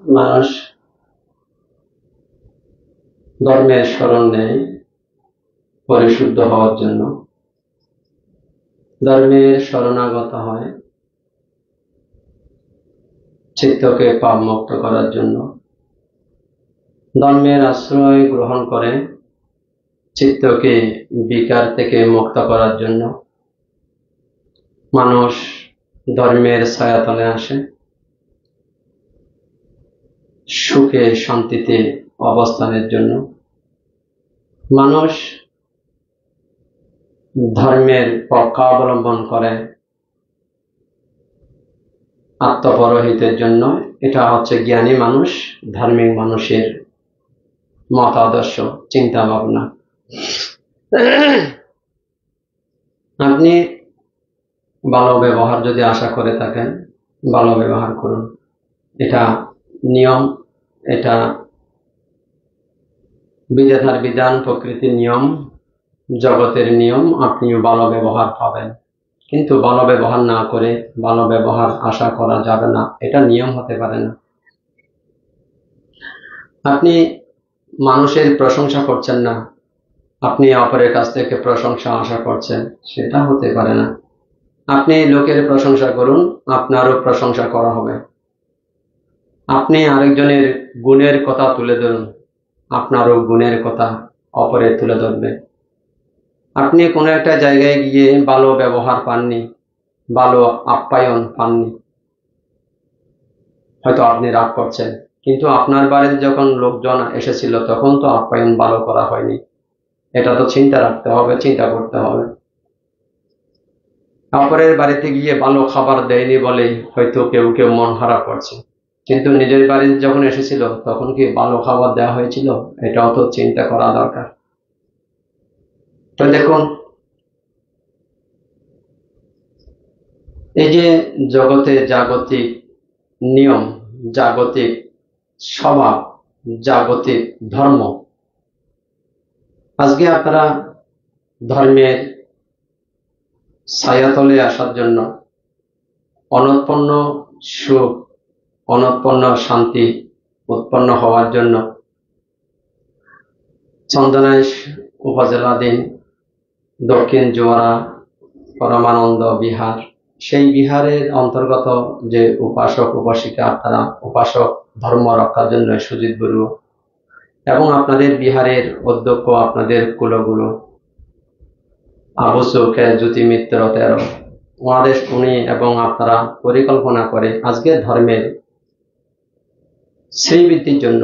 মানুষ ধর্মের শরণ নেয় পরিশুদ্ধ হওয়ার জন্য, ধর্মের শরণাগত হয় চিত্তকে পাপমুক্ত করার জন্য, ধর্মের আশ্রয় গ্রহণ করে চিত্তকে বিকার থেকে মুক্ত করার জন্য মানুষ ধর্মের ছায়াতলে আসে, সুখে শান্তিতে অবস্থানের জন্য। মানুষ ধর্মের পক্ষাবলম্বন করে আত্মপরহিতের জন্য। এটা হচ্ছে জ্ঞানী মানুষ, ধার্মিক মানুষের মতাদর্শ, চিন্তা ভাবনা। আপনি ভালো ব্যবহার যদি আশা করে থাকেন, ভালো ব্যবহার করুন। এটা নিয়ম, এটা বিধাতার বিধান, প্রকৃতির নিয়ম, জগতের নিয়ম। আপনিও ভালো ব্যবহার পাবেন, কিন্তু ভালো ব্যবহার না করে ভালো ব্যবহার আশা করা যাবে না, এটা নিয়ম হতে পারে না। আপনি মানুষের প্রশংসা করছেন না, আপনি অপরের কাছ থেকে প্রশংসা আশা করছেন, সেটা হতে পারে না। আপনি লোকের প্রশংসা করুন, আপনারও প্রশংসা করা হবে। আপনি আরেকজনের গুণের কথা তুলে ধরুন, আপনারও গুণের কথা অপরে তুলে ধরবে। আপনি কোনো একটা জায়গায় গিয়ে ভালো ব্যবহার পাননি, ভালো আপ্যায়ন পাননি, হয়তো আপনি রাগ করছেন, কিন্তু আপনার বাড়িতে যখন লোকজন এসেছিল তখন তো আপ্যায়ন ভালো করা হয়নি। এটা তো চিন্তা রাখতে হবে, চিন্তা করতে হবে। অপরের বাড়িতে গিয়ে ভালো খাবার দেয়নি বলেই হয়তো কেউ কেউ মন খারাপ করছে, কিন্তু নিজের বাড়িতে যখন এসেছিল তখন কি ভালো খাবার দেওয়া হয়েছিল? এটাও তো চিন্তা করা দরকার। তো দেখুন, এই যে জগতে জাগতিক নিয়ম, জাগতিক স্বভাব, জাগতিক ধর্ম, আজকে আপনারা ধর্মের ছায়াতলে আসার জন্য, অনুৎপন্ন সুখ, অনুৎপন্ন শান্তি উৎপন্ন হওয়ার জন্য চন্দনাইশ উপজেলাধীন দক্ষিণ জোয়ারা পরমানন্দ বিহার, সেই বিহারের অন্তর্গত যে উপাসক উপাসিকা, তারা উপাসক ধর্ম রক্ষার জন্য সুজিত গুরু এবং আপনাদের বিহারের অধ্যক্ষ, আপনাদের কুলগুরু আবু সুখে জ্যোতি মিত্র 13, ওনাদের উনি এবং আপনারা পরিকল্পনা করে আজকে ধর্মের শ্রীবৃদ্ধির জন্য,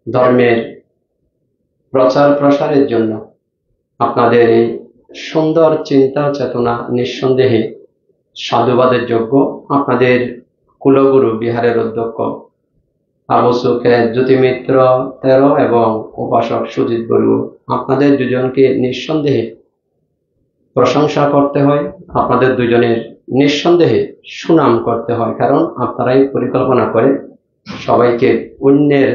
ধর্মের প্রচার প্রসারের জন্য আপনাদের এই সুন্দর চিন্তা চেতনা নিঃসন্দেহে সাধুবাদের যোগ্য। আপনাদের কুলগুরু বিহারের অধ্যক্ষ আবু সুখে জ্যোতি মিত্র 13 এবং উপাসক সুজিত গুরু, আপনাদের দুজনকে নিঃসন্দেহে প্রশংসা করতে হয়, আপনাদের দুজনের নিঃসন্দেহে সুনাম করতে হয়, কারণ আপনারাই পরিকল্পনা করে সবাইকে অন্যের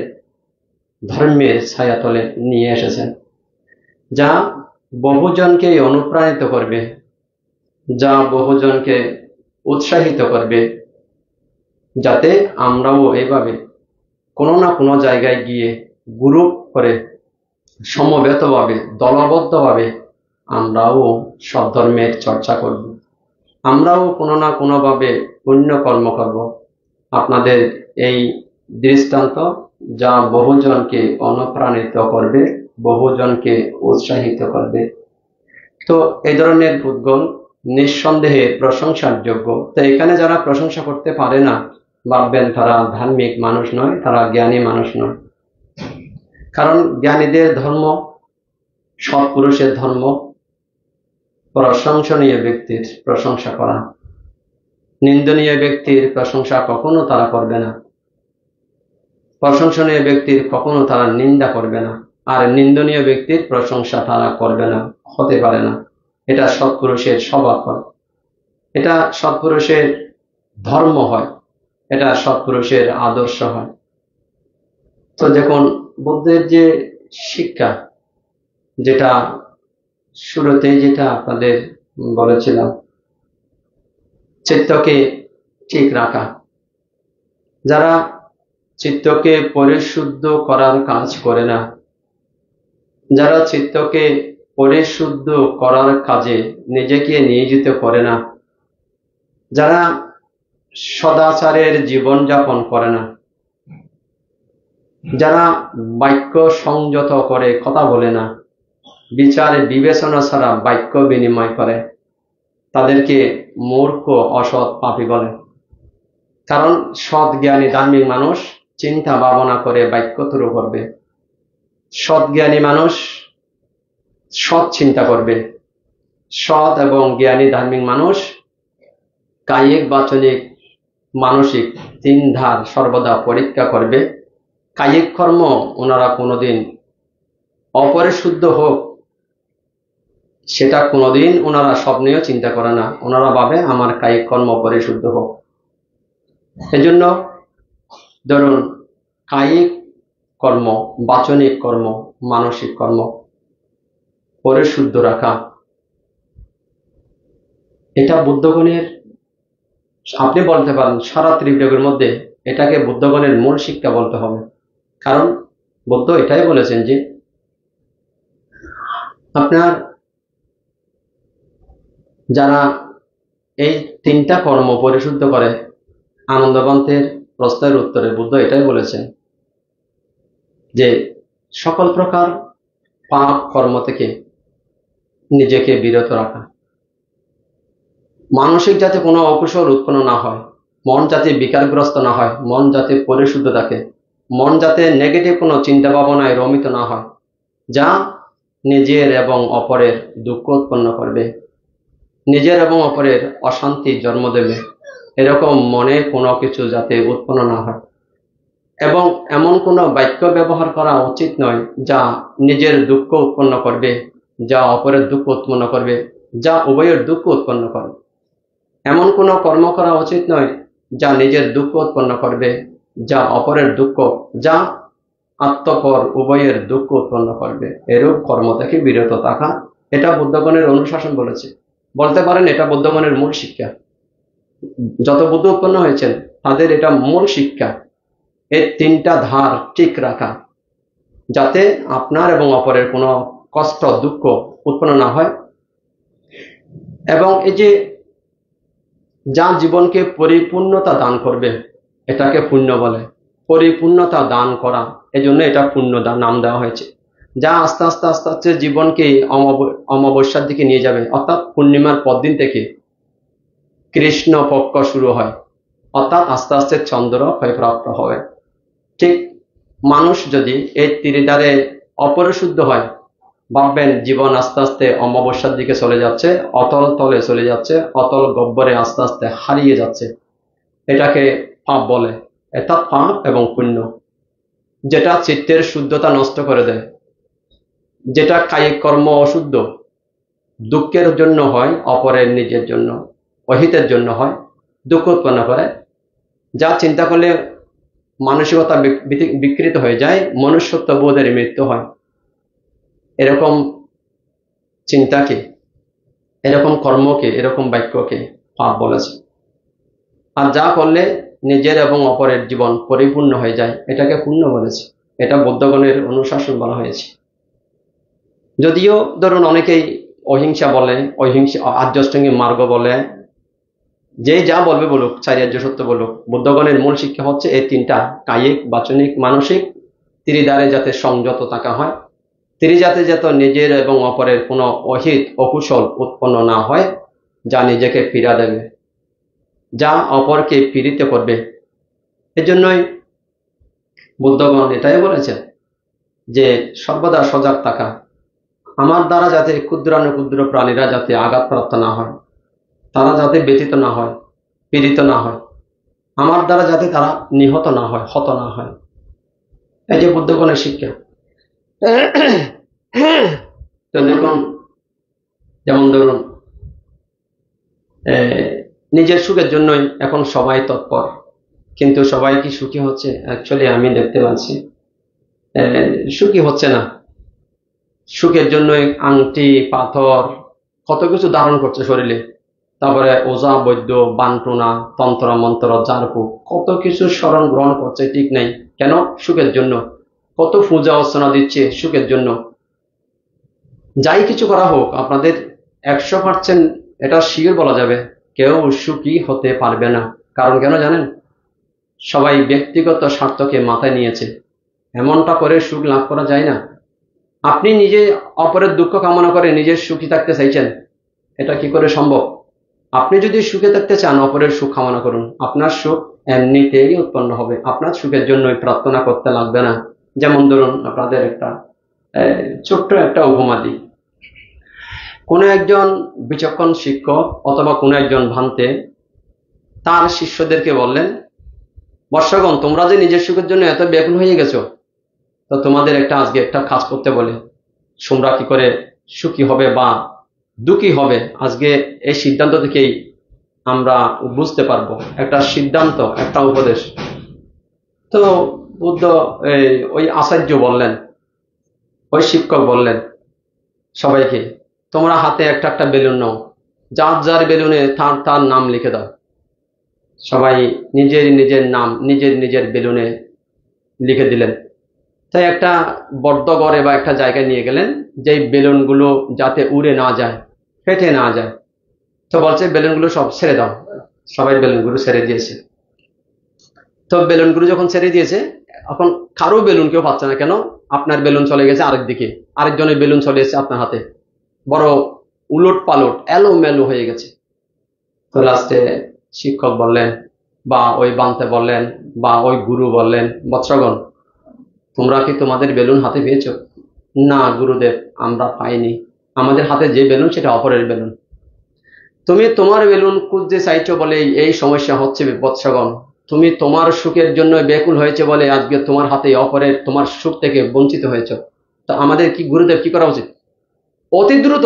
ধর্মের ছায়াতলে নিয়ে এসেছেন, যা বহুজনকে অনুপ্রাণিত করবে, যা বহুজনকে উৎসাহিত করবে, যাতে আমরাও এইভাবে কোনো না কোনো জায়গায় গিয়ে গ্রুপ করে সমবেতভাবে দলবদ্ধভাবে আমরাও সদ্ধর্মের চর্চা করব, আমরাও কোনো না কোনোভাবে পুণ্য কর্ম করব। আপনাদের এই দৃষ্টান্ত যা বহুজনকে অনুপ্রাণিত করবে, বহুজনকে উৎসাহিত করবে। তো এই ধরনের উদ্গল নিঃসন্দেহে প্রশংসার যোগ্য। তো এখানে যারা প্রশংসা করতে পারে না, ভাববেন তারা ধার্মিক মানুষ নয়, তারা জ্ঞানী মানুষ নয়। কারণ জ্ঞানীদের ধর্ম, সৎপুরুষের ধর্ম প্রশংসনীয় ব্যক্তির প্রশংসা করা, নিন্দনীয় ব্যক্তির প্রশংসা কখনো তারা করবে না, প্রশংসনীয় ব্যক্তির কখনো তারা নিন্দা করবে না, আর নিন্দনীয় ব্যক্তির প্রশংসা তারা করবে না, হতে পারে না। এটা সৎপুরুষের স্বভাব হয়, এটা সৎপুরুষের ধর্ম হয়, এটা সৎপুরুষের আদর্শ হয়। তো দেখুন, বুদ্ধের যে শিক্ষা, যেটা শুরুতেই যেটা আপনাদের বলেছিলাম, চিত্তকে ঠিক রাখা। যারা চিত্তকে পরিশুদ্ধ করার কাজ করে না, যারা চিত্তকে পরিশুদ্ধ করার কাজে নিজেকে নিয়োজিত করে না, যারা সদাচারের জীবন যাপন করে না, যারা বাক্য সংযত করে কথা বলে না, বিচার বিবেচনা ছাড়া বাক্য বিনিময় করে, তাদেরকে মূর্খ অসৎ পাপী বলে। কারণ সৎ জ্ঞানী ধার্মিক মানুষ চিন্তা ভাবনা করে বাক্য শুরু করবে, সৎ জ্ঞানী মানুষ সৎ চিন্তা করবে, সৎ এবং জ্ঞানী ধার্মিক মানুষ কায়িক বাচনিক মানসিক তিন ধার সর্বদা পরীক্ষা করবে। কায়িক কর্ম ওনারা কোনোদিন অপরিশুদ্ধ হোক সেটা কোনোদিন ওনারা স্বপ্নেও চিন্তা করে না, ওনারা ভাবে আমার কায়িক কর্ম পরিশুদ্ধ হোক। এজন্য ধরুন কায়িক কর্ম, বাচনিক কর্ম, মানসিক কর্ম পরিশুদ্ধ রাখা, এটা বুদ্ধগণের, আপনি বলতে পারেন সারা ত্রিপিটকের মধ্যে এটাকে বুদ্ধগণের মূল শিক্ষা বলতে হবে। কারণ বুদ্ধ এটাই বলেছেন যে আপনার যারা এই তিনটা কর্ম পরিশুদ্ধ করে, আনন্দবন্তের প্রশ্নের উত্তরে বুদ্ধ এটাই বলেছেন যে সকল প্রকার পাপ কর্ম থেকে নিজেকে বিরত রাখা, মানসিক যাতে কোনো অকুশল উৎপন্ন না হয়, মন যাতে বিকারগ্রস্ত না হয়, মন যাতে পরিশুদ্ধ থাকে, মন যাতে নেগেটিভ কোনো চিন্তা ভাবনায় রমিত না হয়, যা নিজের এবং অপরের দুঃখ উৎপন্ন করবে, নিজের এবং অপরের অশান্তি জন্ম দেবে, এরকম মনে কোনো কিছু যাতে উৎপন্ন না হয়। এবং এমন কোনো বাক্য ব্যবহার করা উচিত নয় যা নিজের দুঃখ উৎপন্ন করবে, যা অপরের দুঃখ উৎপন্ন করবে, যা উভয়ের দুঃখ উৎপন্ন করবে। এমন কোনো কর্ম করা উচিত নয় যা নিজের দুঃখ উৎপন্ন করবে, যা অপরের দুঃখ, যা আত্মপর উভয়ের দুঃখ উৎপন্ন করবে। এরূপ কর্ম থেকে বিরত থাকা, এটা বুদ্ধগণের অনুশাসন বলেছে। বলতে পারেন এটা বুদ্ধগণের মূল শিক্ষা। যত বুদ্ধ উৎপন্ন হয়েছেন তাদের এটা মূল শিক্ষা, এই তিনটা ধার ঠিক রাখা, যাতে আপনার এবং অপরের কোনো কষ্ট দুঃখ উৎপন্ন না হয়। এবং এই যে যা জীবনকে পরিপূর্ণতা দান করবে এটাকে পুণ্য বলে। পরিপূর্ণতা দান করা, এজন্য এটা পুণ্য নাম দেওয়া হয়েছে। যা আস্তে আস্তে আস্তে আস্তে জীবনকে অমাবস্যার দিকে নিয়ে যাবে, অর্থাৎ পূর্ণিমার পরদিন থেকে কৃষ্ণ পক্ষ শুরু হয়, অর্থাৎ আস্তে আস্তে চন্দ্র ক্ষয়প্রাপ্ত হবে। ঠিক মানুষ যদি এই ত্রিধারে অপরিশুদ্ধ হয়, ভাববেন জীবন আস্তে আস্তে অমাবস্যার দিকে চলে যাচ্ছে, অতল তলে চলে যাচ্ছে, অতল গহ্বরে আস্তে আস্তে হারিয়ে যাচ্ছে। এটাকে পাপ বলে। অর্থাৎ পাপ এবং পুণ্য, যেটা চিত্তের শুদ্ধতা নষ্ট করে দেয়, যেটা কায়িক কর্ম অশুদ্ধ, দুঃখের জন্য হয়, অপরের নিজের জন্য অহিতের জন্য হয়, দুঃখ উৎপন্ন করে, যা চিন্তা করলে মানসিকতা বিকৃত হয়ে যায়, মনুষ্যত্ব বোধের মৃত্যু হয়। এরকম চিন্তাকে, এরকম কর্মকে, এরকম বাক্যকে পাপ বলেছে। আর যা করলে নিজের এবং অপরের জীবন পরিপূর্ণ হয়ে যায়, এটাকে পুণ্য বলেছে। এটা বুদ্ধগণের অনুশাসন বলা হয়েছে। যদিও ধরুন অনেকেই অহিংসা বলে, অহিংসা আর্যাষ্টাঙ্গিক মার্গ বলে, যে যা বলবে বলুক, চারিয়ার্য সত্য বলুক, বুদ্ধগণের মূল শিক্ষা হচ্ছে এই তিনটা, কায়িক বাচনিক মানসিক ত্রিধারে যাতে সংযত থাকা হয়, ত্রিজাতে যাতে নিজের এবং অপরের কোনো অহিত অকুশল উৎপন্ন না হয়, যা নিজেকে পীড়া দেবে, যা অপরকে পীড়িত করবে। এজন্যই বুদ্ধগণ এটাই বলেছেন যে সর্বদা সজাগ থাকা, আমার দ্বারা যাতে ক্ষুদ্রানুক্ষুদ্র প্রাণীরা যাতে আঘাতপ্রাপ্ত না হয়, তারা যাতে ব্যথিত না হয়, পীড়িত না হয়, আমার দ্বারা যাতে তারা নিহত না হয়, হত না হয়। এই যে বুদ্ধগণের শিক্ষা। তো দেখুন, যেমন ধরুন নিজের সুখের জন্যই এখন সবাই তৎপর, কিন্তু সবাই কি সুখী হচ্ছে? অ্যাকচুয়ালি আমি দেখতে পাচ্ছি সুখী হচ্ছে না। সুখের জন্যই আংটি পাথর কত কিছু ধারণ করছে শরীরে, তারপরে ওজা বৈদ্য বানটুনা তন্ত্র মন্ত্র জারফুক কত কিছু স্মরণ গ্রহণ করছে, ঠিক নেই। কেন? সুখের জন্য। কত পূজা অর্চনা দিচ্ছে সুখের জন্য। যাই কিছু করা হোক, আপনাদের 100% এটা শিওর বলা যাবে, কেউ সুখী হতে পারবে না। কারণ কেন জানেন? সবাই ব্যক্তিগত স্বার্থকে মাথায় নিয়েছে। এমনটা করে সুখ লাভ করা যায় না। আপনি নিজে অপরের দুঃখ কামনা করে নিজের সুখী থাকতে চাইছেন, এটা কি করে সম্ভব? আপনি যদি সুখে থাকতে চান, অপরের সুখ কামনা করুন, আপনার সুখ এমনিতেই উৎপন্ন হবে। আপনার সুখের জন্যই প্রার্থনা করতে লাগবে না। যেমন ধরুন, আপনাদের একটা ছোট্ট একটা উপমা দিই। কোনো একজন বিচক্ষণ শিক্ষক অথবা কোনো একজন ভান্তে তার শিষ্যদেরকে বললেন, বর্ষগণ, তোমরা যে নিজের সুখের জন্য এত ব্যাকুল হয়ে গেছো, তো তোমাদের আজকে একটা কাজ করতে বলে, তোমরা কি করে সুখী হবে বা দুঃখী হবে, আজকে এই সিদ্ধান্ত থেকেই আমরা বুঝতে পারবো। একটা সিদ্ধান্ত, একটা উপদেশ। তো বুদ্ধ ওই আচার্য বললেন, ওই শিক্ষক বললেন সবাইকে, তোমরা হাতে একটা একটা বেলুন নাও, যার যার বেলুনে তার তার নাম লিখে দাও। সবাই নিজের নিজের নাম নিজের নিজের বেলুনে লিখে দিলেন। তাই একটা বদ্ধঘরে বা একটা জায়গায় নিয়ে গেলেন, যে বেলুনগুলো যাতে উড়ে না যায়, ফেটে না যায়। তো বলছে, বেলুনগুলো সব ছেড়ে দাও। সবাই বেলুনগুলো ছেড়ে দিয়েছে। তো বেলুনগুলো যখন ছেড়ে দিয়েছে, এখন কারো বেলুন কেউ পাচ্ছে না। কেন? আপনার বেলুন চলে গেছে আরেক দিকে, আরেকজনের বেলুন চলে এসেছে আপনার হাতে, বড় উলট পালট এলোমেলো হয়ে গেছে। তো লাস্টে শিক্ষক বললেন, বা ওই বান্তে বললেন, বা ওই গুরু বললেন, বৎসগণ, তোমরা কি তোমাদের বেলুন হাতে পেয়েছো? না গুরুদেব, আমরা পাইনি। আমাদের হাতে যে বেলুন সেটা অপরের বেলুন। তুমি তোমার বেলুন খুঁজতে চাইছো বলে এই সমস্যা হচ্ছে বৎসগণ। তুমি তোমার সুখের জন্য ব্যাকুল হয়েছে বলে আজকে তোমার হাতে অপরের তোমার সুখ থেকে বঞ্চিত হয়েছে। তো আমাদের কি গুরুদেব কি করা উচিত? অতি দ্রুত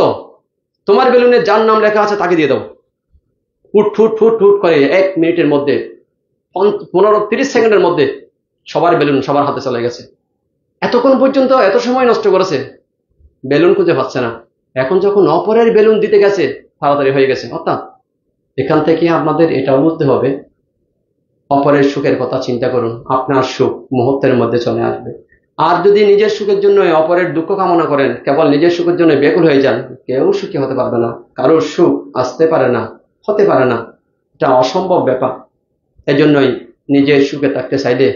তোমার বেলুনে যার নাম লেখা আছে তাকে দিয়ে দাও। ফুট ফুট ফুট ফুট করে 1 মিনিটের মধ্যে, 15-30 সেকেন্ডের মধ্যে সবার বেলুন সবার হাতে চলে গেছে। এতক্ষণ পর্যন্ত এত সময় নষ্ট করেছে, বেলুন খুঁজে পাচ্ছে না। এখন যখন অপরের বেলুন দিতে গেছে, তাড়াতাড়ি হয়ে গেছে। অর্থাৎ এখান থেকে আপনাদের এটাও বুঝতে হবে, অপরের সুখের কথা চিন্তা করুন, আপনার সুখ মুহূর্তের মধ্যে চলে আসবে। আর যদি নিজের সুখের জন্য অপরের দুঃখ কামনা করেন, কেবল নিজের সুখের জন্য ব্যাকুল হয়ে যান, কেউ সুখী হতে পারবে না। কারোর সুখ আসতে পারে না, হতে পারে না, এটা অসম্ভব ব্যাপার। এজন্যই নিজের সুখে থাকতে চাইলে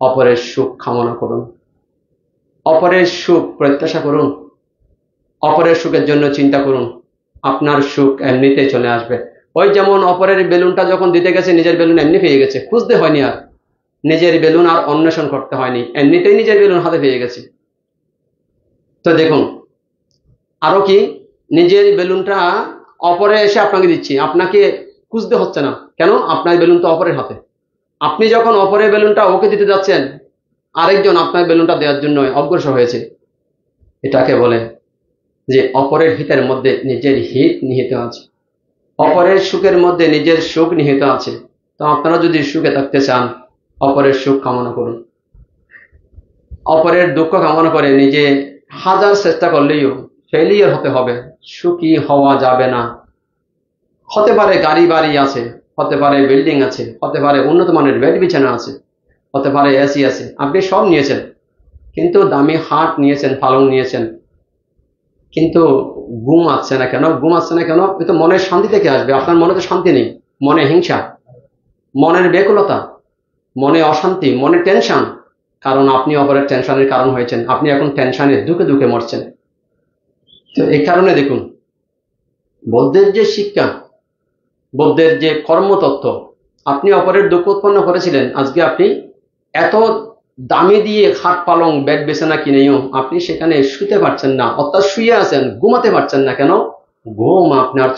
অপরের সুখ কামনা করুন, অপরের সুখ প্রত্যাশা করুন, অপরের সুখের জন্য চিন্তা করুন, আপনার সুখ এমনিতেই চলে আসবে। ওই যেমন অপরের বেলুনটা যখন দিতে গেছে, নিজের বেলুন এমনি পেয়ে গেছে, খুঁজতে হয়নি, আর নিজের বেলুন আর অন্বেষণ করতে হয়নি, এমনিতেই নিজের বেলুন হাতে পেয়ে গেছে। তো দেখুন, আরো কি, নিজের বেলুনটা অপরে এসে আপনাকে দিচ্ছি, আপনাকে খুঁজতে হচ্ছে না। কেন? আপনার বেলুন তো অপরের হাতে। আপনি যখন অপরের বেলুনটা ওকে দিতে যাচ্ছেন, আরেকজন আপনার বেলুনটা দেওয়ার জন্য অগ্রসর হয়েছে। এটাকে বলে যে অপরের হিতের মধ্যে নিজের হিত নিহিত আছে, অপরের সুখের মধ্যে নিজের সুখ নিহিত আছে। তো আপনারা যদি সুখে থাকতে চান, অপরের সুখ কামনা করুন। অপরের দুঃখ কামনা করে নিজে হাজার চেষ্টা করলেও ফেলিয়ার হতে হবে, সুখী হওয়া যাবে না। হতে পারে গাড়ি বাড়ি আছে, হতে পারে বিল্ডিং আছে, হতে পারে উন্নত মানের বেড বিছানা আছে, হতে পারে এসি আছে, আপনি সব নিয়েছেন, কিন্তু দামি হাট নিয়েছেন, পালং নিয়েছেন, কিন্তু ঘুম আসছে না কেন? ঘুম আসছে না কেন? তো মনের শান্তি থেকে আসবে। আপনার মনে তো শান্তি নেই, মনে হিংসা, মনের ব্যাকুলতা, মনে অশান্তি, মনে টেনশন। কারণ আপনি অপরের টেনশনের কারণ হয়েছেন, আপনি এখন টেনশনে দুঃখে দুঃখে মরছেন। তো এই কারণে দেখুন, বৌদ্ধের যে শিক্ষা, বৌদ্ধের যে কর্মতত্ত্ব, আপনি অপরের দুঃখ উৎপন্ন করেছিলেন, আজকে আপনি এত দামে দিয়ে খাট পালং বেড বিছানা কিনেও আপনি সেখানে শুতে পারছেন না, অর্থাৎ শুয়ে আছেন, ঘুমাতে পারছেন না। কেন? ঘুম আপনার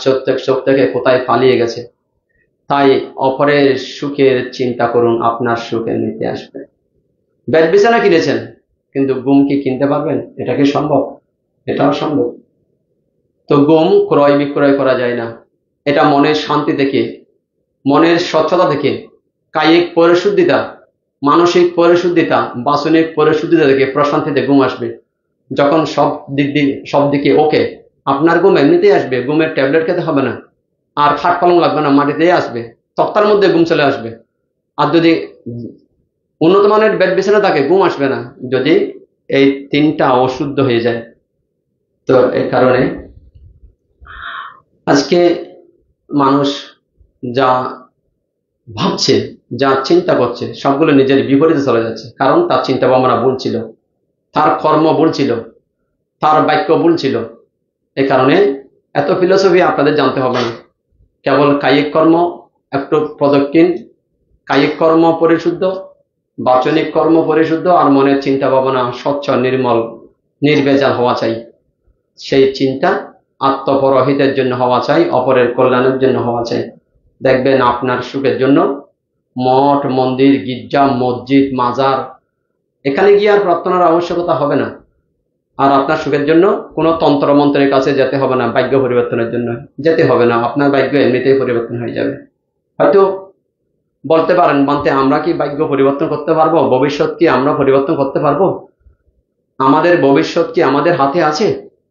চোখ থেকে কোথায় পালিয়ে গেছে। তাই অপরের সুখের চিন্তা করুন, আপনার সুখ এমনিতে আসবে। বেড বিছানা কিনেছেন, কিন্তু ঘুম কি কিনতে পারবেন? এটা কি সম্ভব? এটাও সম্ভব। তো ঘুম ক্রয় বিক্রয় করা যায় না। এটা মনের শান্তি থেকে, মনের স্বচ্ছতা থেকে, কায়িক পরিশুদ্ধিতা, মানসিক পরিশুদ্ধিতা, বাসনিক পরিশুদ্ধিতা থেকে প্রশান্তিতে ঘুম আসবে। যখন সব দিকে ওকে, আপনার ঘুম এমনিতেই আসবে। ঘুমের ট্যাবলেট খেতে হবে না, আর খাট পালং লাগবে না, মাটিতেই আসবে, তক্তার মধ্যে ঘুম চলে আসবে। আর যদি উন্নত মানের বেড বিছানা তাকে ঘুম আসবে না যদি এই তিনটা অশুদ্ধ হয়ে যায়। তো এই কারণে আজকে মানুষ যা ভাবছে, যা চিন্তা করছে, সবগুলো নিজের বিপরীতে চলে যাচ্ছে। কারণ তার চিন্তা ভাবনা ভুল ছিল, তার কর্ম ভুল ছিল, তার বাক্য ভুল ছিল। এই কারণে এত ফিলোসফি আপনাদের জানতে হবে না। কেবল কায়িক কর্ম একটু প্রদক্ষিণ, কায়িক কর্ম পরিশুদ্ধ, বাচনিক কর্ম পরিশুদ্ধ, আর মনের চিন্তা ভাবনা স্বচ্ছ, নির্মল, নির্ভেজাল হওয়া চাই। সেই চিন্তা আত্মপরহিতের জন্য হওয়া চাই, অপরের কল্যাণের জন্য হওয়া চাই। দেখবেন আপনার সুখের জন্য মঠ, মন্দির, গির্জা, মসজিদ, মাজার এখানে গিয়ে আর প্রার্থনার আবশ্যকতা হবে না। আর আপনার সুখের জন্য কোনো তন্ত্র মন্ত্রের কাছে যেতে হবে না, ভাগ্য পরিবর্তনের জন্য যেতে হবে না। আপনার ভাগ্য এমনিতেই পরিবর্তন হয়ে যাবে। হয়তো বলতে পারেন, মানতে আমরা কি ভাগ্য পরিবর্তন করতে পারবো? ভবিষ্যৎ কি আমরা পরিবর্তন করতে পারবো? আমাদের ভবিষ্যৎ কি আমাদের হাতে আছে,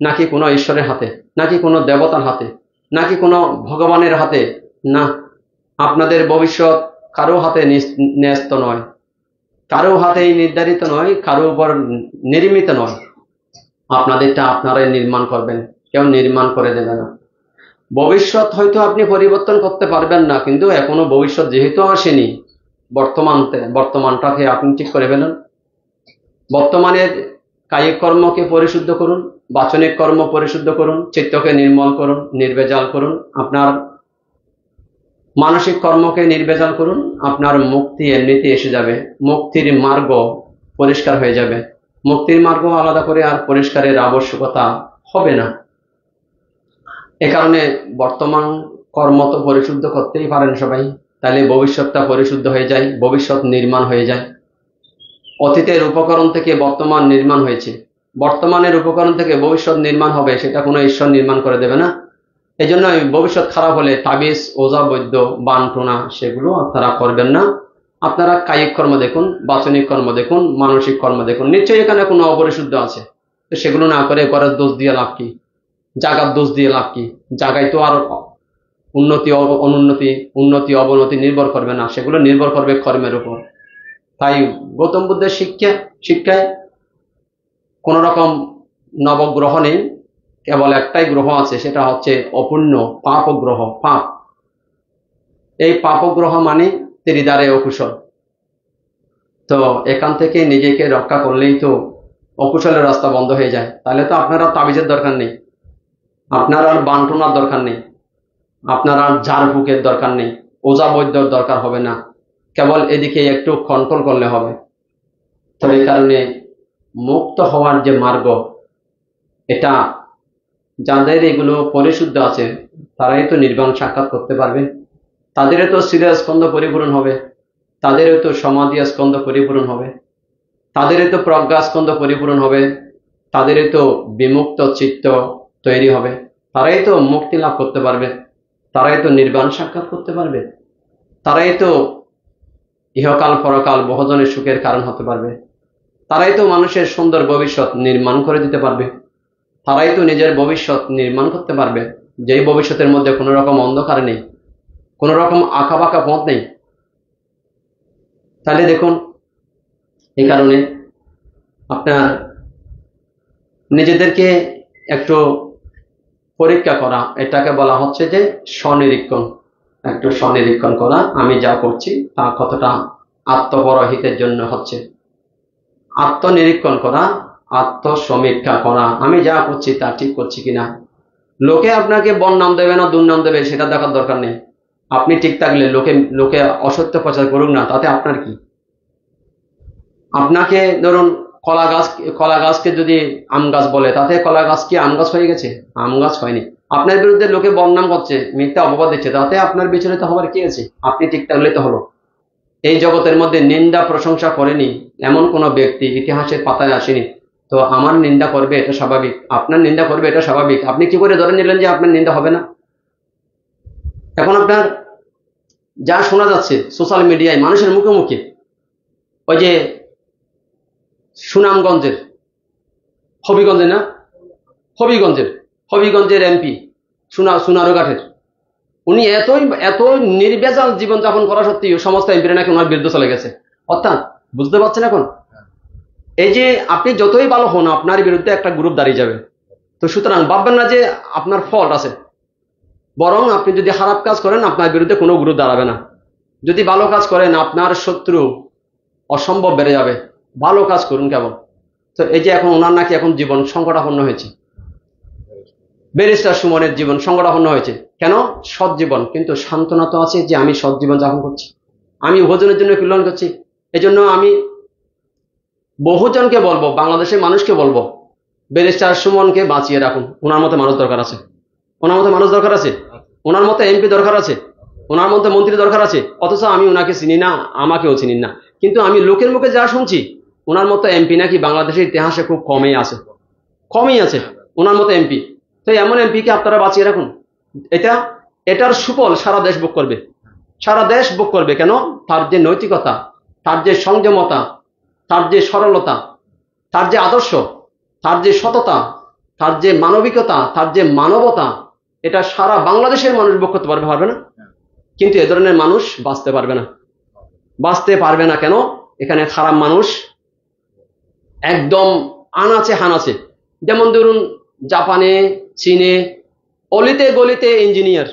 নাকি কোনো ঈশ্বরের হাতে, নাকি কোনো দেবতার হাতে, নাকি কোনো ভগবানের হাতে? না, আপনাদের ভবিষ্যৎ কারো হাতে ন্যস্ত নয়, কারো হাতেই নির্ধারিত নয়, কারো উপর নির্মিত নয়। আপনাদেরটা আপনারাই নির্মাণ করবেন, কেউ নির্মাণ করে দেবে না। ভবিষ্যৎ হয়তো আপনি পরিবর্তন করতে পারবেন না, কিন্তু এখনো ভবিষ্যৎ যেহেতু আসেনি, বর্তমানটাকে আপনি ঠিক করে ফেলুন। বর্তমানের কায়িক কর্মকে পরিশুদ্ধ করুন, বাচনিক কর্ম পরিশুদ্ধ করুন, চিত্তকে নির্মল করুন, নির্ভেজাল করুন, আপনার মানসিক কর্মকে নির্ভেজাল করুন। আপনার মুক্তি এমনিতে এসে যাবে, মুক্তির মার্গ পরিষ্কার হয়ে যাবে। মুক্তির মার্গ আলাদা করে আর পরিষ্কারের আবশ্যকতা হবে না। এ কারণে বর্তমান কর্ম তো পরিশুদ্ধ করতেই পারেন সবাই, তাহলে ভবিষ্যৎটা পরিশুদ্ধ হয়ে যায়, ভবিষ্যৎ নির্মাণ হয়ে যায়। অতীতের উপকরণ থেকে বর্তমান নির্মাণ হয়েছে, বর্তমানের উপকরণ থেকে ভবিষ্যৎ নির্মাণ হবে, সেটা কোনো ঈশ্বর নির্মাণ করে দেবে না। এই জন্য ভবিষ্যৎ খারাপ হলে তাবিজ, ওজা, বৈদ্য, বানটোনা সেগুলো আপনারা করবেন না। আপনারা কায়িক কর্ম দেখুন, বাচনিক কর্ম দেখুন, মানসিক কর্ম দেখুন। নিশ্চয়ই এখানে কোনো অপরিশুদ্ধ আছে, তো সেগুলো না করে ঘরের দোষ দিয়ে লাভ কি, জায়গার দোষ দিয়ে লাভ কি? জায়গায় তো আর উন্নতি অনুন্নতি, উন্নতি অবনতি নির্ভর করবে না, সেগুলো নির্ভর করবে কর্মের উপর। তাই গৌতম বুদ্ধের শিক্ষায় কোন রকম নবগ্রহ নেই, কেবল একটাই গ্রহ আছে, সেটা হচ্ছে অপুণ্য পাপ গ্রহ, পাপ। এই পাপ গ্রহ মানে ত্রিদ্বারে অকুশল। তো এখান থেকে নিজেকে রক্ষা করলেই তো অকুশলের রাস্তা বন্ধ হয়ে যায়। তাহলে তো আপনার আর তাবিজের দরকার নেই, আপনার আর বান্টনার দরকার নেই, আপনার আর ঝাড়ফুঁকের দরকার নেই, ওজা বৈদ্যর দরকার হবে না। কেবল এদিকে একটু কন্ট্রোল করলে হবে। তো এই কারণে মুক্ত হওয়ার যে মার্গ, এটা যাদের এগুলো পরিশুদ্ধ আছে তারাই তো নির্বাণ সাক্ষাৎ করতে পারবে। তাদেরও তো শিলা স্কন্ধ পরিপূরণ হবে, তাদেরও তো সমাধি স্কন্ধ পরিপূরণ হবে, তাদেরও তো প্রজ্ঞা স্কন্ধ পরিপূরণ হবে, তাদেরও তো বিমুক্ত চিত্ত তৈরি হবে। তারাই তো মুক্তি লাভ করতে পারবে, তারাই তো নির্বাণ সাক্ষাৎ করতে পারবে, তারাই তো ইহকাল পরকাল বহুজনের সুখের কারণ হতে পারবে, তারাই তো মানুষের সুন্দর ভবিষ্যৎ নির্মাণ করে দিতে পারবে, তারাই তো নিজের ভবিষ্যৎ নির্মাণ করতে পারবে, যেই ভবিষ্যতের মধ্যে কোনো রকম অন্ধকার নেই, কোন রকম আঁকা বাঁকা পথ নেই। তাহলে দেখুন, এই কারণে আপনার নিজেদেরকে একটু পরীক্ষা করা, এটাকে বলা হচ্ছে যে স্বনিরীক্ষণ। একটু স্বনিরীক্ষণ করা, আমি যা করছি তা কতটা আত্মপরহিতের জন্য হচ্ছে। আত্মনিরীক্ষণ করা, আত্মসমীক্ষা করা, আমি যা করছি তা ঠিক করছি কিনা। লোকে আপনাকে বদনাম দেবে না দুর্নাম দেবে সেটা দেখার দরকার নেই। আপনি ঠিক থাকলে লোকে অসত্য প্রচার করুক না, তাতে আপনার কি? আপনাকে ধরুন কলা গাছকে যদি আম গাছ বলে, তাতে কলা গাছ কি আম গাছ হয়ে গেছে? আম গাছ হয়নি। আপনার বিরুদ্ধে লোকে বদনাম করছে, মিথ্যা অপবাদ দিচ্ছে, তাতে আপনার বিচলিত হবার কি আছে? আপনি ঠিক থাকলে তো হলো। এই জগতের মধ্যে নিন্দা প্রশংসা করেনি এমন কোন ব্যক্তি ইতিহাসের পাতায় আসেনি। তো আমার নিন্দা করবে এটা স্বাভাবিক, আপনার নিন্দা করবে এটা স্বাভাবিক। আপনি কি করে ধরে নিলেন যে আপনার নিন্দা হবে না? এখন আপনার যা শোনা যাচ্ছে সোশ্যাল মিডিয়ায়, মানুষের মুখে মুখে, ওই যে সুনামগঞ্জের হবিগঞ্জের এমপি সোনারঘাটের, উনি এত নির্ভেজাল জীবনযাপন করা সত্ত্বেও সমস্ত এমপিরা নাকি ওনার বিরুদ্ধে চলে গেছে। অর্থাৎ বুঝতে পারছেন এখন? এই যে আপনি যতই ভালো হন, আপনার বিরুদ্ধে একটা গ্রুপ দাঁড়িয়ে যাবে। তো সুতরাং ভাববেন না যে আপনার ফল্ট আছে, বরং আপনি যদি খারাপ কাজ করেন আপনার বিরুদ্ধে কোনো গ্রুপ দাঁড়াবে না। যদি ভালো কাজ করেন আপনার শত্রু অসম্ভব বেড়ে যাবে। ভালো কাজ করুন কেবল। তো এই যে এখন ওনার নাকি এখন জীবন সংকটাপন্ন হয়েছে, ব্যারিস্টার সুমনের জীবন সংকটাপন্ন হয়েছে কেন? সৎ জীবন, কিন্তু সান্ত্বনা তো আছে যে আমি সৎ জীবন যাপন করছি, আমি বহুজনের জন্য কল্যাণ করছি। এই জন্য আমি বহুজনকে বলবো, বাংলাদেশের মানুষকে বলবো, ব্যারিস্টার সুমনকে বাঁচিয়ে রাখুন। ওনার মতো মানুষ দরকার আছে, ওনার মতো মানুষ দরকার আছে, ওনার মতো এমপি দরকার আছে, ওনার মতো মন্ত্রী দরকার আছে। অথচ আমি ওনাকে চিনি না, আমাকেও চিনি না, কিন্তু আমি লোকের মুখে যা শুনছি ওনার মতো এমপি নাকি বাংলাদেশের ইতিহাসে খুব কমই আছে ওনার মতো এমপি। তো এমন এমপিকে আপনারা বাঁচিয়ে রাখুন। এটার সুফল সারা দেশ ভোগ করবে, সারা দেশ ভোগ করবে। কেন? তার যে নৈতিকতা, তার যে সংযমতা, তার যে সরলতা, তার যে আদর্শ, তার যে সততা, তার যে মানবিকতা, তার যে মানবতা, এটা সারা বাংলাদেশের মানুষ ভোগ করতে পারবে না? কিন্তু এ ধরনের মানুষ বাঁচতে পারবে না। কেন? এখানে খারাপ মানুষ একদম আনাচে হানাচে। যেমন ধরুন জাপানে, চীনে অলিতে গলিতে ইঞ্জিনিয়ার,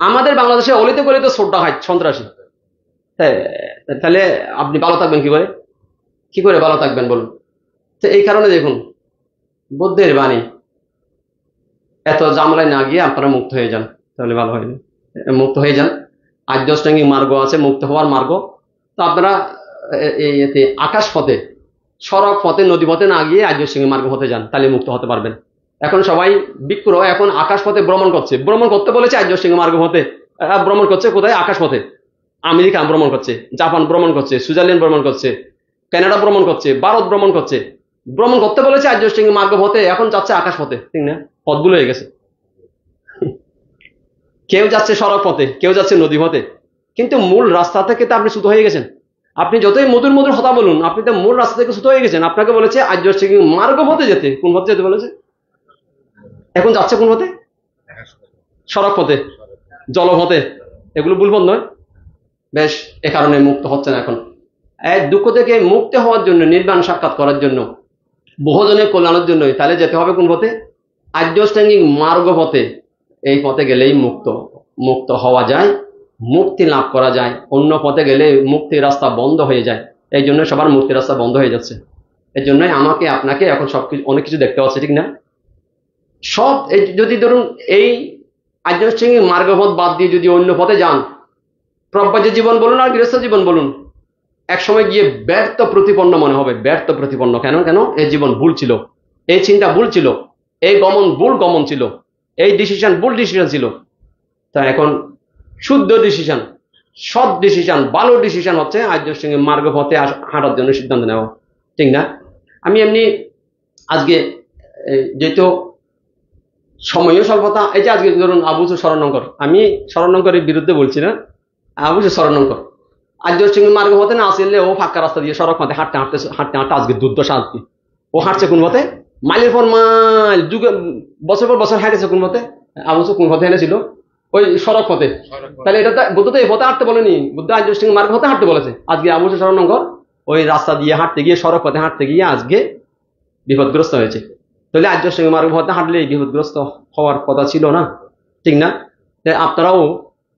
আমাদের বাংলাদেশে অলিতে গলিতে ছোট্টা হয় সন্ত্রাসী। তাহলে আপনি ভালো থাকবেন কি করে ভালো থাকবেন বলুন? তো এই কারণে দেখুন, বুদ্ধের বাণী, এত জামলায় না গিয়ে আপনারা মুক্ত হয়ে যান, তাহলে ভালো হয়। মুক্ত হয়ে যান। আর্যশ্রেণিক মার্গ আছে, মুক্ত হওয়ার মার্গ। তো আপনারা এতে আকাশ পথে, সড়ক পথে, নদী পথে না গিয়ে আর্যশ্রেণিক মার্গ হতে যান, তাহলে মুক্ত হতে পারবেন। এখন সবাই বিক্রয় এখন আকাশ পথে ভ্রমণ করতে বলেছে আর্যশ্রেণিক মার্গ হতে। ভ্রমণ করছে কোথায়? আকাশ পথে। আমেরিকা ভ্রমণ করছে, জাপান ভ্রমণ করছে, সুইজারল্যান্ড ভ্রমণ করছে, কানাডা ভ্রমণ করছে, ভারত ভ্রমণ করছে। ভ্রমণ করতে বলেছে আর্যশ্রেণিক মার্গ পথে, এখন যাচ্ছে আকাশ পথে, ঠিক না? পথগুলো হয়ে গেছে। কেউ যাচ্ছে সড়ক পথে, কেউ যাচ্ছে নদী পথে, কিন্তু মূল রাস্তা থেকে তো আপনি চ্যুত হয়ে গেছেন। আপনি যতই মধুর মধুর কথা বলুন, আপনি তো মূল রাস্তা থেকে চ্যুত হয়ে গেছেন। আপনাকে বলেছে আর্যশ্রেণিক মার্গ পথে যেতে। কোন পথে যেতে বলেছে? এখন যাচ্ছে কোন পথে? সড়ক পথে, জলপথে। এগুলো ভুল পথ নয়? বেশ, এ কারণে মুক্ত হচ্ছে না। এখন এক দুঃখ থেকে মুক্ত হওয়ার জন্য, নির্বাণ সাক্ষাৎ করার জন্য, বহুজনের কল্যাণের জন্য, তাহলে যেতে হবে কোন পথে? আর্যশ্রেণিক মার্গ পথে। এই পথে গেলেই মুক্ত হওয়া যায়, মুক্তি লাভ করা যায়। অন্য পথে গেলে মুক্তির রাস্তা বন্ধ হয়ে যায়। এই জন্য সবার মুক্তির রাস্তা বন্ধ হয়ে যাচ্ছে। এই জন্যই আমাকে আপনাকে এখন সবকিছু, অনেক কিছু দেখতে হচ্ছে, ঠিক না? সব যদি ধরুন এই আর্যশ্রেণিক মার্গপথ বাদ দিয়ে যদি অন্য পথে যান, প্রব্রজ জীবন বলুন আর গৃহস্থ জীবন বলুন, একসময় গিয়ে ব্যর্থ প্রতিপন্ন মনে হবে। ব্যর্থ প্রতিপন্ন কেন? এই জীবন ভুল ছিল, এই চিন্তা ভুল ছিল, এই ভুল গমন ছিল, এই ডিসিশন ভুল ডিসিশন ছিল। তা এখন শুদ্ধ ডিসিশন, সৎ ডিসিশন, ভালো ডিসিশন হচ্ছে আর্যশ্রেণিক মার্গ পথে হাঁটার জন্য সিদ্ধান্ত নেওয়া, ঠিক না? আমি এমনি আজকে যেহেতু সময়ও স্বল্পতা, এই যে আজকে ধরুন আবু শরণঙ্কর, আমি শরণঙ্করের বিরুদ্ধে বলছি না, আবু শরণঙ্কর আর্যশ্রেণিক মার্গ পথে না আসলে ও ফাঁকা রাস্তা দিয়ে সড়ক পথে হাঁটতে আজকে দুর্দশা। আজকে ও হাঁটছে কোন পথে? মাইলের পর মাইল, যুগে বছর পর বছর হাঁটেছে কোন পথে? আবু কোন পথে হেঁটেছিল? ওই সড়ক পথে। তাহলে এটা বুদ্ধ তো এই পথে হাঁটতে বলেনি, বুদ্ধ আর্যশ্রেণিক মার্গ পথে হাঁটতে বলেছে। আজকে আবু শরণঙ্কর ওই রাস্তা দিয়ে হাঁটতে গিয়ে, সড়ক পথে হাঁটতে গিয়ে আজকে বিপদগ্রস্ত হয়েছে। তাহলে আর্যশ্রেণিক মার্গ পথে হাঁটলে বিপদগ্রস্ত হওয়ার কথা ছিল না, ঠিক না? আপনারাও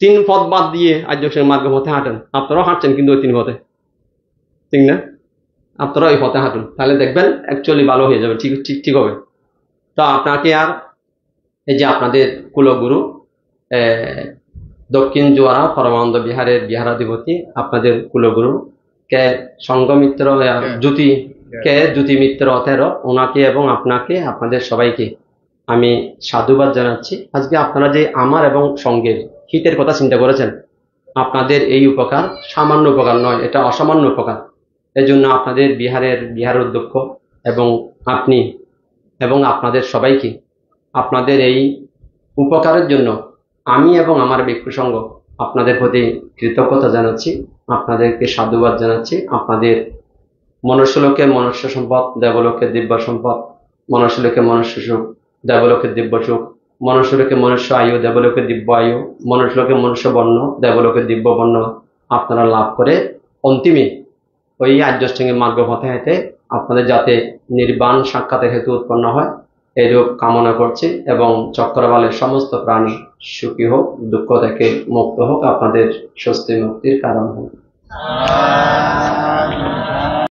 3 পথ বাদ দিয়ে আর্যশ্রেণিক মার্গ পথে হাঁটেন, আপনারাও হাঁটছেন কিন্তু ওই 3 পথে, ঠিক না? আপনারা ওই পথে হাঁটুন, তাহলে দেখবেন অ্যাকচুয়ালি ভালো হয়ে যাবে, ঠিক হবে। তো আপনাকে আর এই যে আপনাদের কুলগুরু দক্ষিণ জোয়ারা পরমানন্দ বিহারের বিহারাধিপতি, আপনাদের কুলগুরু কে সংঘমিত্র জ্যোতি মিত্র 13, ওনাকে এবং আপনাকে, আপনাদের সবাইকে আমি সাধুবাদ জানাচ্ছি। আজকে আপনারা যে আমার এবং সঙ্গের হিতের কথা চিন্তা করেছেন, আপনাদের এই উপকার সামান্য উপকার নয়, এটা অসামান্য উপকার। এজন্য আপনাদের বিহার অধ্যক্ষ এবং আপনি এবং আপনাদের সবাইকে আপনাদের এই উপকারের জন্য আমি এবং আমার ব্যক্তি সঙ্গ আপনাদের প্রতি কৃতজ্ঞতা জানাচ্ছি, আপনাদেরকে সাধুবাদ জানাচ্ছি। আপনাদের মনুষ্যলোকে মনুষ্য সম্পদ, দেবলোকে দিব্য সম্পদ, মনুষ্যলোকে মনুষ্য সুখ, দেবলোকে দিব্য সুখ, মনুষ্যলোকে মনুষ্য আয়ু, দেবলোকে দিব্য আয়ু, মনুষ্যলোকে মনুষ্য বর্ণ, দেবলোকে দিব্য বর্ণ আপনারা লাভ করে অন্তিমে ওই আর্যষ্টাঙ্গিক মার্গ পথে হেঁটে আপনাদের যাতে নির্বাণ সাক্ষাতের হেতু উৎপন্ন হয় এইরূপ কামনা করছি, এবং চক্রবালের সমস্ত প্রাণী সুখী হোক, দুঃখ থেকে মুক্ত হোক, আপনাদের স্বস্তি মুক্তির কারণ হোক।